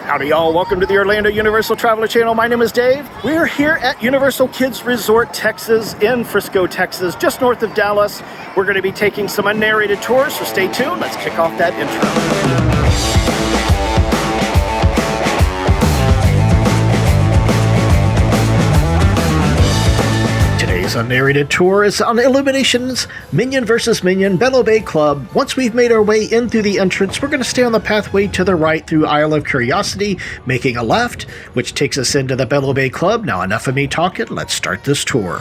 Howdy y'all, welcome to the Orlando Universal Traveler Channel. My name is Dave. We're here at Universal Kids Resort Texas in Frisco, Texas, just north of Dallas. We're going to be taking some unnarrated tours, so stay tuned. Let's kick off that intro. Today's unnarrated tour is on Illumination's Minion vs. Minion Bello Bay Club. Once we've made our way in through the entrance, we're going to stay on the pathway to the right through Isle of Curiosity, making a left, which takes us into the Bello Bay Club. Now enough of me talking, let's start this tour.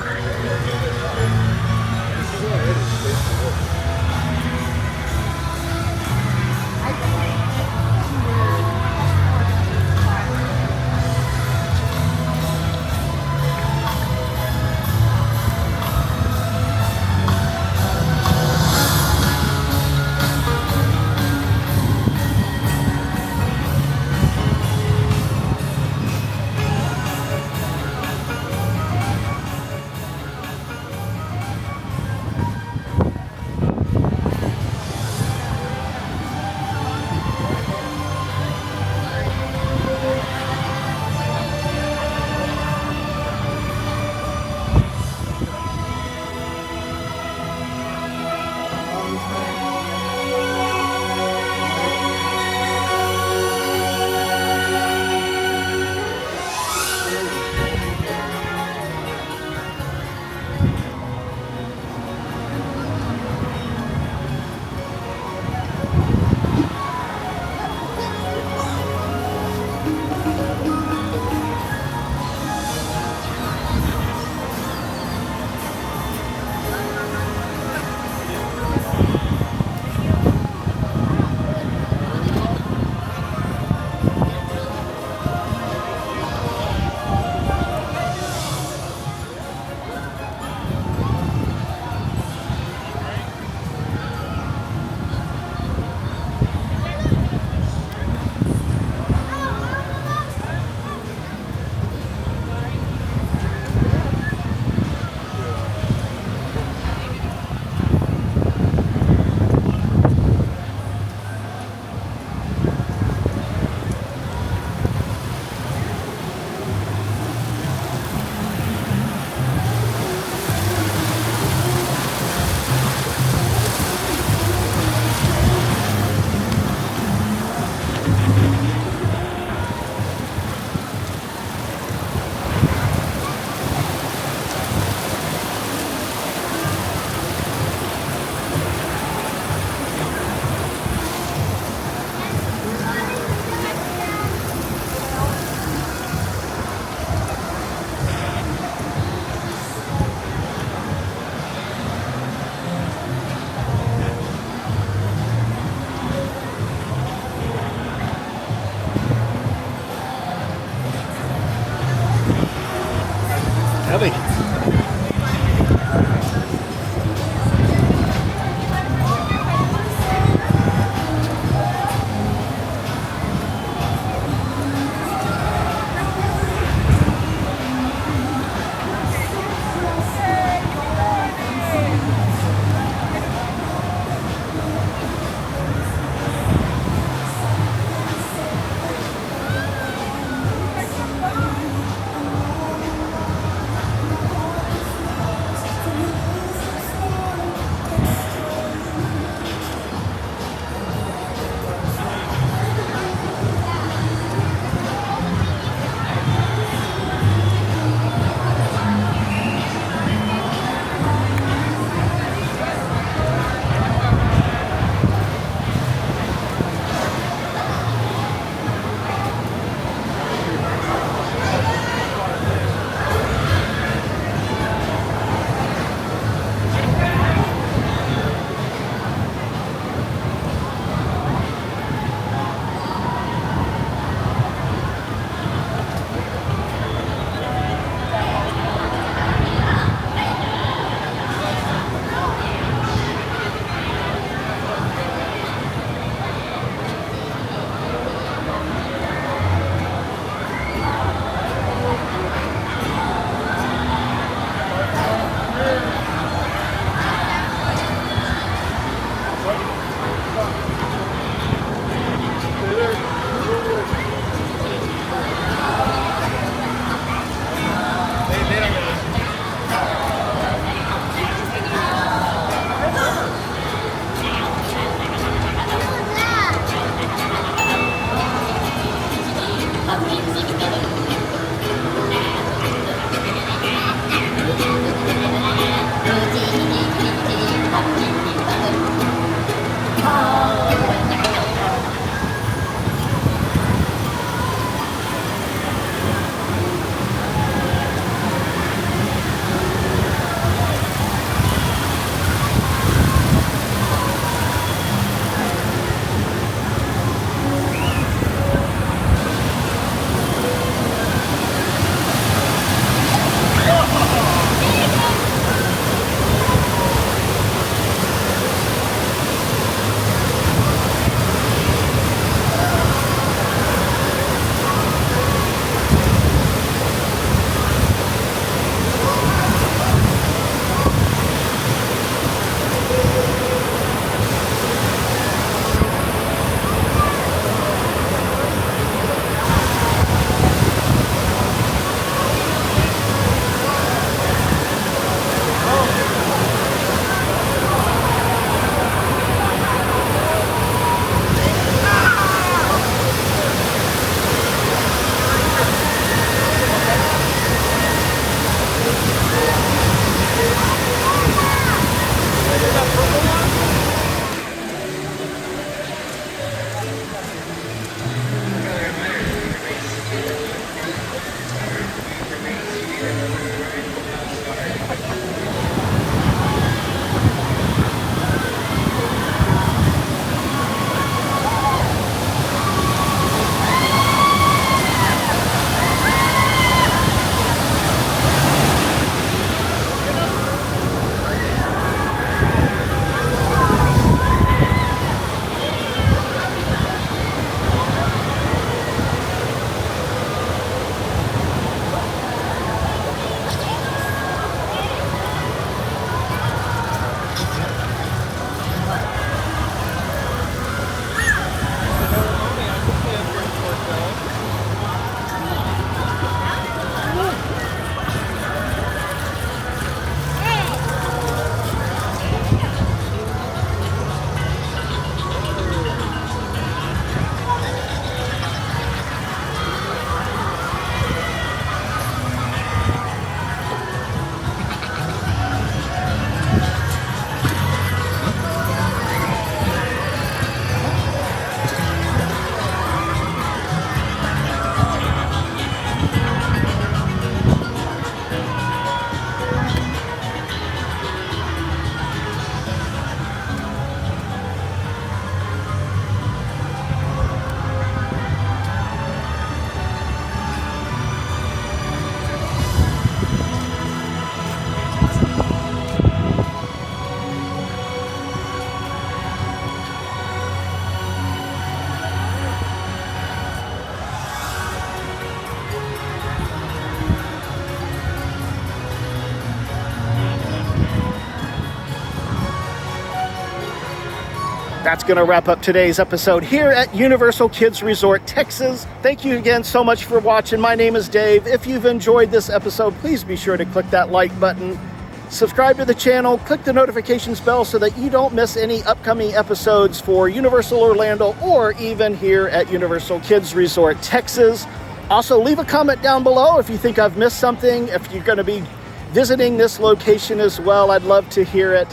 That's going to wrap up today's episode here at Universal Kids Resort, Texas. Thank you again so much for watching. My name is Dave. If you've enjoyed this episode, please be sure to click that like button. Subscribe to the channel, click the notifications bell so that you don't miss any upcoming episodes for Universal Orlando or even here at Universal Kids Resort, Texas. Also, leave a comment down below if you think I've missed something, if you're going to be visiting this location as well. I'd love to hear it.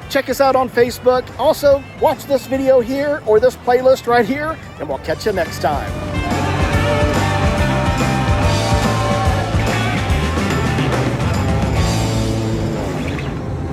Check us out on Facebook. Also, watch this video here or this playlist right here, and we'll catch you next time.